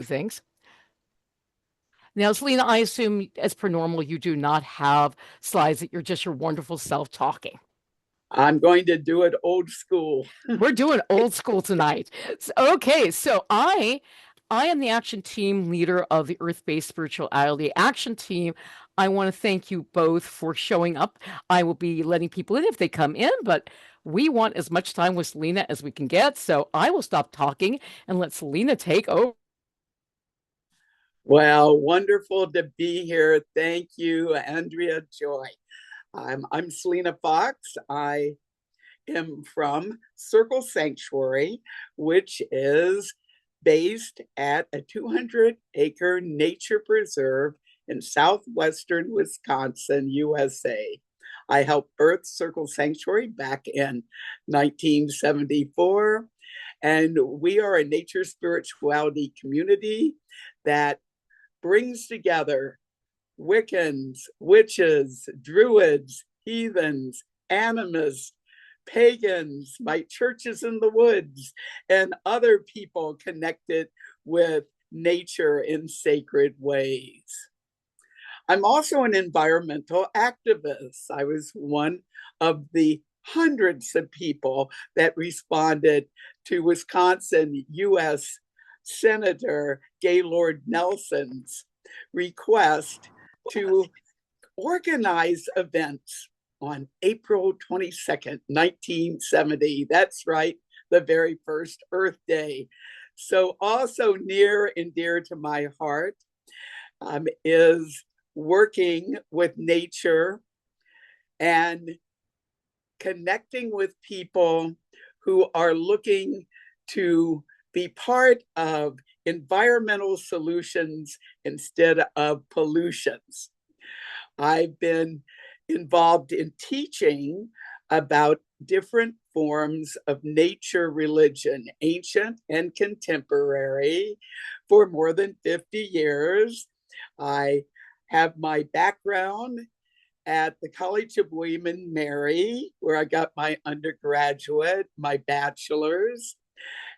things. Now, Selena, I assume as per normal, you do not have slides, that you're just your wonderful self talking. I'm going to do it old school. We're doing old school tonight. Okay, so I am the action team leader of the Earth-Based Spirituality Action Team. I want to thank you both for showing up. I will be letting people in if they come in, but we want as much time with Selena as we can get. So I will stop talking and let Selena take over. Well, wonderful to be here. Thank you, Andrea Joy. I'm Selena Fox. I am from Circle Sanctuary, which is based at a 200-acre nature preserve in southwestern Wisconsin, USA. I helped birth Circle Sanctuary back in 1974, and we are a nature spirituality community that brings together Wiccans, witches, druids, heathens, animists, pagans, my churches in the woods, and other people connected with nature in sacred ways. I'm also an environmental activist. I was one of the hundreds of people that responded to Wisconsin U.S. Senator Gaylord Nelson's request to organize events on April 22nd, 1970. That's right, the very first Earth Day. So also near and dear to my heart is working with nature and connecting with people who are looking to be part of environmental solutions instead of pollutions. I've been involved in teaching about different forms of nature religion, ancient and contemporary, for more than 50 years. I have my background at the College of William and Mary, where I got my undergraduate, my bachelor's,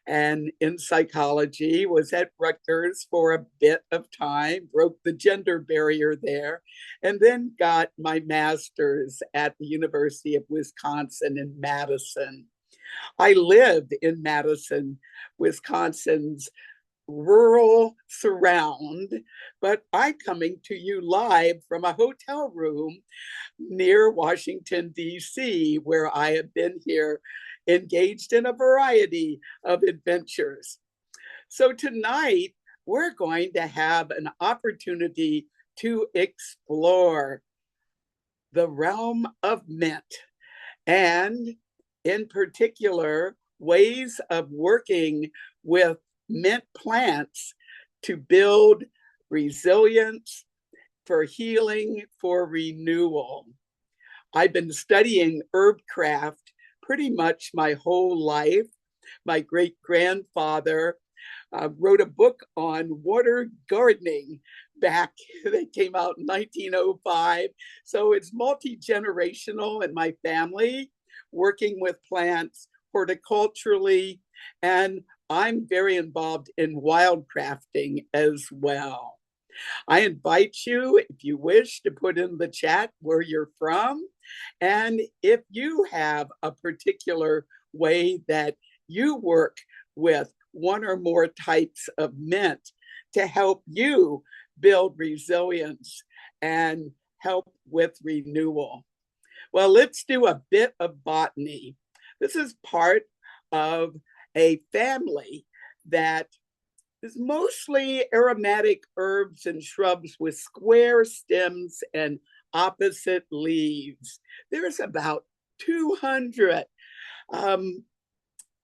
and in psychology, was at Rutgers for a bit of time, broke the gender barrier there, and then got my master's at the University of Wisconsin in Madison. I lived in Madison, Wisconsin's rural surround, but I'm coming to you live from a hotel room near Washington, D.C., where I have been here engaged in a variety of adventures. So tonight, we're going to have an opportunity to explore the realm of mint, and in particular, ways of working with mint plants to build resilience, for healing, for renewal. I've been studying herb craft pretty much my whole life. My great-grandfather wrote a book on water gardening back, that came out in 1905. So it's multi-generational in my family, working with plants horticulturally, and I'm very involved in wildcrafting as well. I invite you, if you wish, to put in the chat where you're from. And if you have a particular way that you work with one or more types of mint to help you build resilience and help with renewal. Well, let's do a bit of botany. This is part of a family that is mostly aromatic herbs and shrubs with square stems and opposite leaves. There's about 200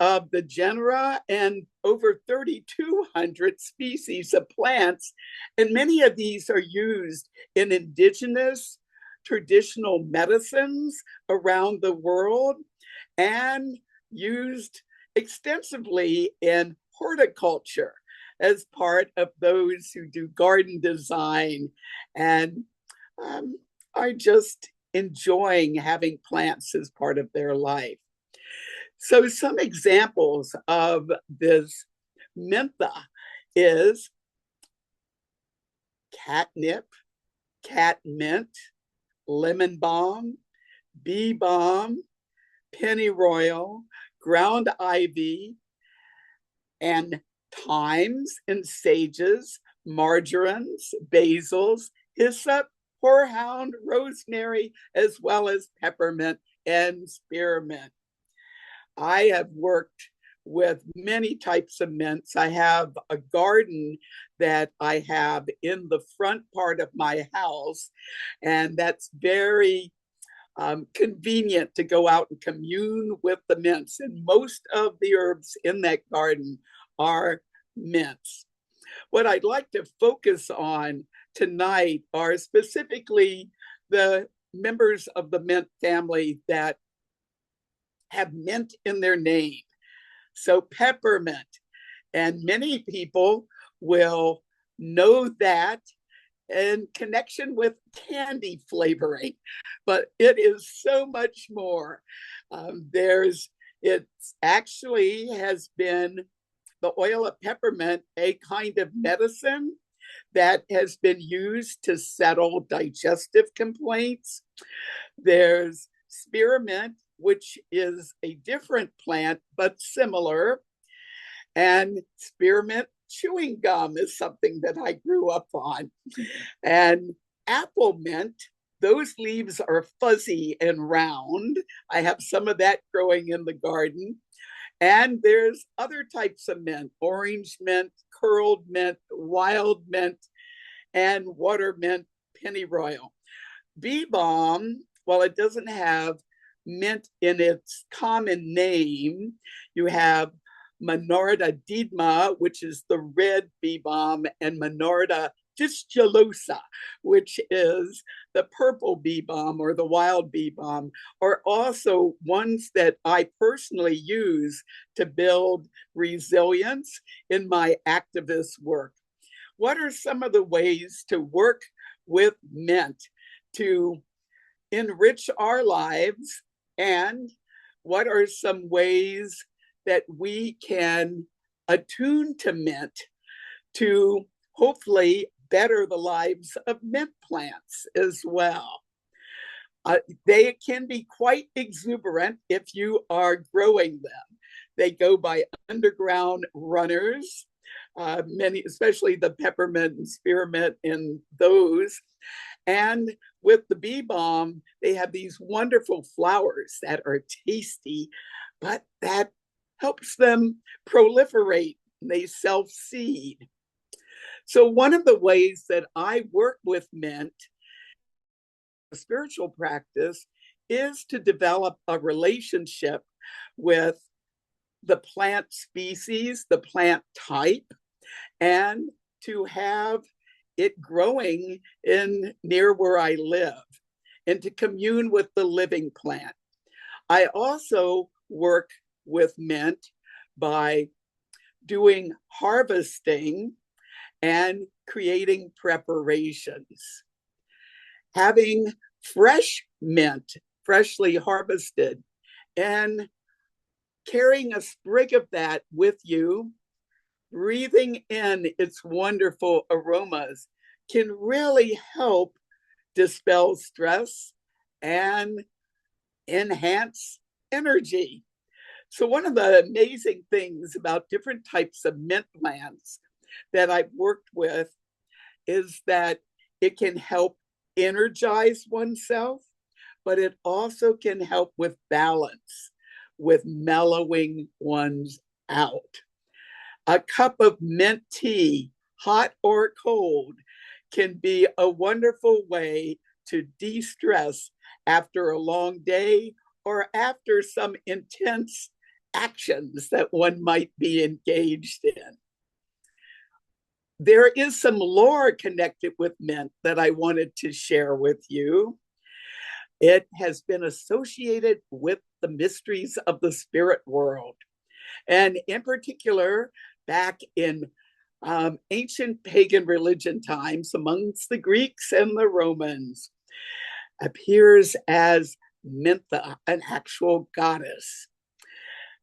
of the genera and over 3,200 species of plants. And many of these are used in indigenous traditional medicines around the world and used extensively in horticulture as part of those who do garden design and are just enjoying having plants as part of their life. So some examples of this mentha is catnip, cat mint, lemon balm, bee balm, pennyroyal, ground ivy, and thymes and sages, marjorames, basils, hyssop, horehound, rosemary, as well as peppermint and spearmint. I have worked with many types of mints. I have a garden that I have in the front part of my house, and that's very convenient to go out and commune with the mints. And most of the herbs in that garden are mints. What I'd like to focus on tonight are specifically the members of the mint family that have mint in their name. So peppermint, and many people will know that in connection with candy flavoring, but it is so much more. It actually has been the oil of peppermint, a kind of medicine that has been used to settle digestive complaints. There's spearmint, which is a different plant, but similar. And spearmint chewing gum is something that I grew up on. And apple mint, those leaves are fuzzy and round. I have some of that growing in the garden. And there's other types of mint: orange mint, curled mint, wild mint, and water mint, pennyroyal. Bee balm, while it doesn't have mint in its common name, you have Minorita diedma, which is the red bee balm, and Minorita fistulosa, which is the purple bee balm or the wild bee balm, are also ones that I personally use to build resilience in my activist work. What are some of the ways to work with mint to enrich our lives, and what are some ways that we can attune to mint to hopefully better the lives of mint plants as well? They can be quite exuberant if you are growing them. They go by underground runners, many, especially the peppermint and spearmint and those. And with the bee balm, they have these wonderful flowers that are tasty, but that helps them proliferate. They self-seed. So one of the ways that I work with mint, a spiritual practice, is to develop a relationship with the plant species, the plant type, and to have it growing in near where I live, and to commune with the living plant. I also work with mint by doing harvesting and creating preparations. Having fresh mint, freshly harvested, and carrying a sprig of that with you, breathing in its wonderful aromas, can really help dispel stress and enhance energy. So one of the amazing things about different types of mint plants that I've worked with is that it can help energize oneself, but it also can help with balance, with mellowing one's out. A cup of mint tea, hot or cold, can be a wonderful way to de-stress after a long day or after some intense actions that one might be engaged in. There is some lore connected with mint that I wanted to share with you. It has been associated with the mysteries of the spirit world. And in particular, back in ancient pagan religion times, amongst the Greeks and the Romans, appears as Mintha, an actual goddess.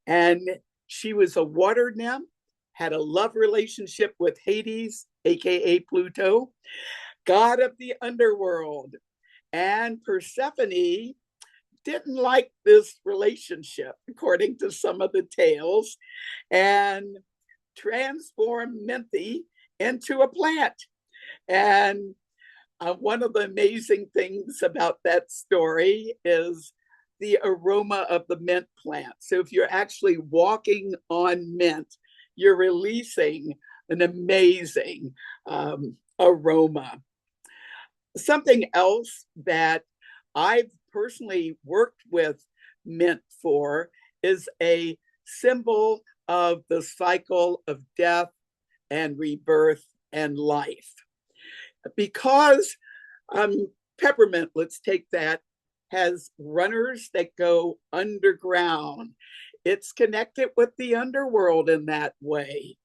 And she was a water nymph, had a love relationship with Hades, aka Pluto, god of the underworld. And Persephone didn't like this relationship, according to some of the tales, and transformed Menthe into a plant. And one of the amazing things about that story is the aroma of the mint plant. So if you're actually walking on mint, you're releasing an amazing aroma. Something else that I've personally worked with mint for is a symbol of the cycle of death and rebirth and life. Because peppermint, let's take that, has runners that go underground. It's connected with the underworld in that way.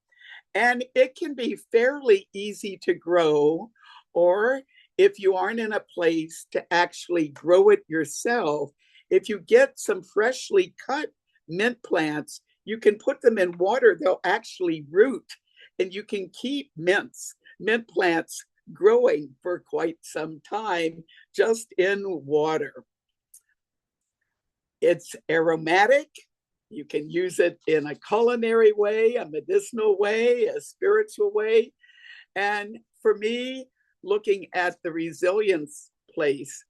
And it can be fairly easy to grow, or if you aren't in a place to actually grow it yourself, if you get some freshly cut mint plants, you can put them in water, they'll actually root, and you can keep mint plants growing for quite some time just in water. It's aromatic. You can use it in a culinary way, a medicinal way, a spiritual way. And for me, looking at the resilience place,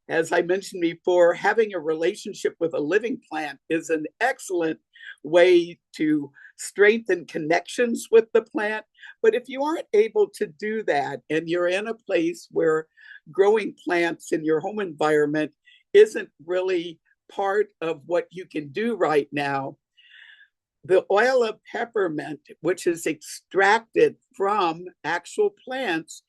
as I mentioned before, having a relationship with a living plant is an excellent way to strengthen connections with the plant. But if you aren't able to do that and you're in a place where growing plants in your home environment isn't really part of what you can do right now, the oil of peppermint, which is extracted from actual plants,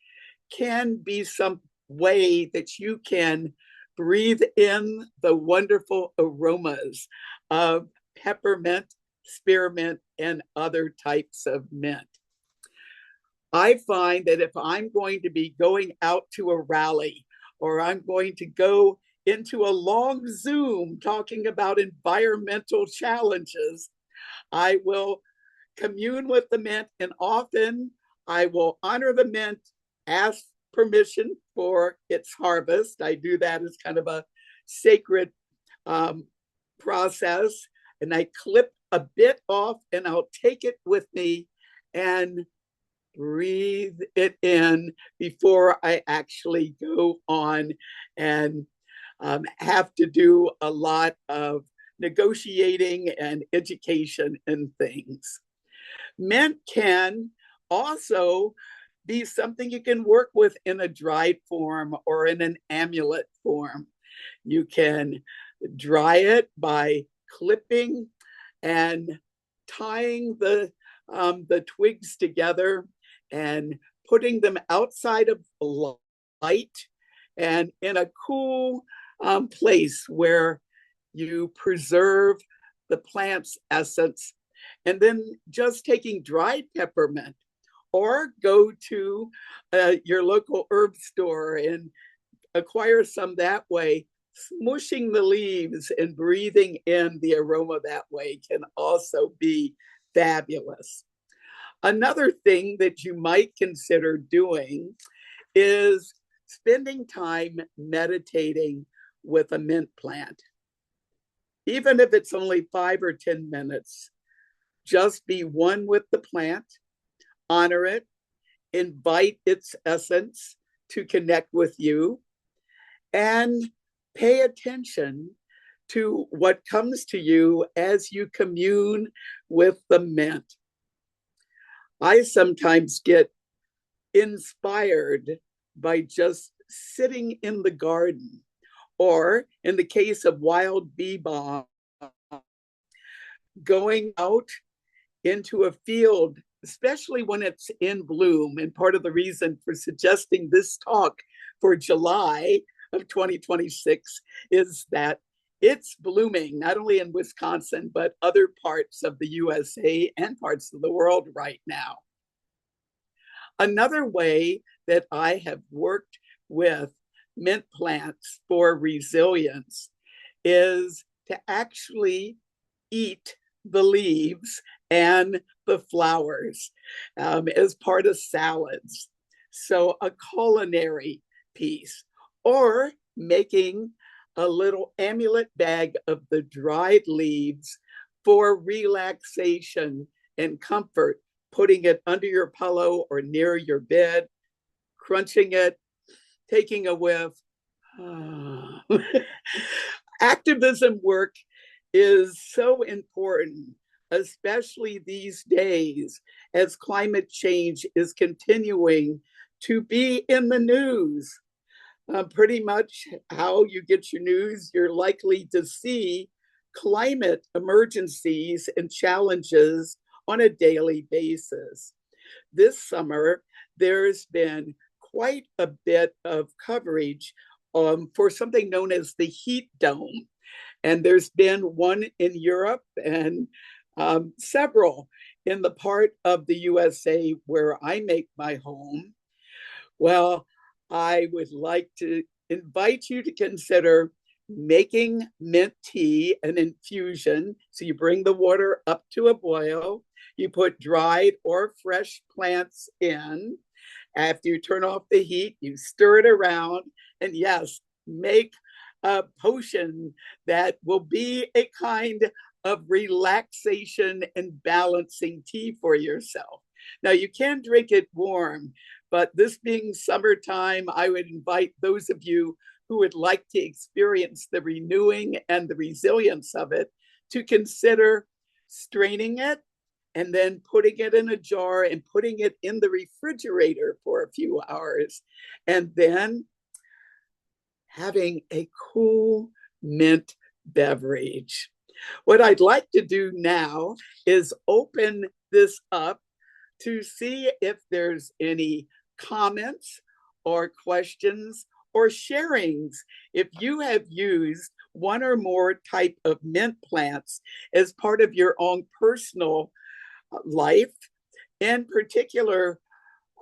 can be some way that you can breathe in the wonderful aromas of peppermint, spearmint, and other types of mint. I find that if I'm going to be going out to a rally, or I'm going to go into a long Zoom talking about environmental challenges, I will commune with the mint, and often I will honor the mint, ask permission for its harvest. I do that as kind of a sacred process, and I clip a bit off and I'll take it with me and breathe it in before I actually go on and have to do a lot of negotiating and education and things. Mint can also be something you can work with in a dried form or in an amulet form. You can dry it by clipping and tying the twigs together and putting them outside of light and in a cool place where you preserve the plant's essence. And then just taking dried peppermint, or go to your local herb store and acquire some that way. Smushing the leaves and breathing in the aroma that way can also be fabulous. Another thing that you might consider doing is spending time meditating with a mint plant. Even if it's only 5 or 10 minutes, just be one with the plant, honor it, invite its essence to connect with you, and pay attention to what comes to you as you commune with the mint. I sometimes get inspired by just sitting in the garden, or in the case of wild bee balm, going out into a field, especially when it's in bloom. And part of the reason for suggesting this talk for July of 2026 is that it's blooming, not only in Wisconsin, but other parts of the USA and parts of the world right now. Another way that I have worked with mint plants for resilience is to actually eat the leaves and the flowers as part of salads. So a culinary piece, or making a little amulet bag of the dried leaves for relaxation and comfort, putting it under your pillow or near your bed, crunching it, taking a whiff. Activism work is so important, especially these days as climate change is continuing to be in the news. Pretty much how you get your news, you're likely to see climate emergencies and challenges on a daily basis. This summer, there's been quite a bit of coverage for something known as the heat dome. And there's been one in Europe and several in the part of the USA where I make my home. Well, I would like to invite you to consider making mint tea an infusion. So you bring the water up to a boil, you put dried or fresh plants in. After you turn off the heat, you stir it around, and yes, make a potion that will be a kind of relaxation and balancing tea for yourself. Now, you can drink it warm, but this being summertime, I would invite those of you who would like to experience the renewing and the resilience of it to consider straining it and then putting it in a jar and putting it in the refrigerator for a few hours, and then having a cool mint beverage. What I'd like to do now is open this up to see if there's any comments or questions or sharings. If you have used one or more type of mint plants as part of your own personal life, in particular,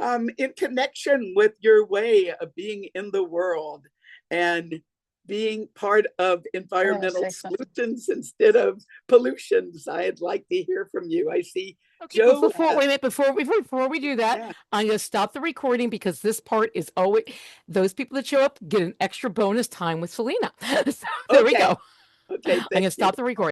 in connection with your way of being in the world and being part of environmental solutions instead of pollutions. I'd like to hear from you. I see Okay, Joe. wait a minute, before we do that, Yeah. I'm gonna stop the recording because this part is always those people that show up get an extra bonus time with Selena. So there we Okay. go. Okay. I'm gonna Thank you. stop the recording.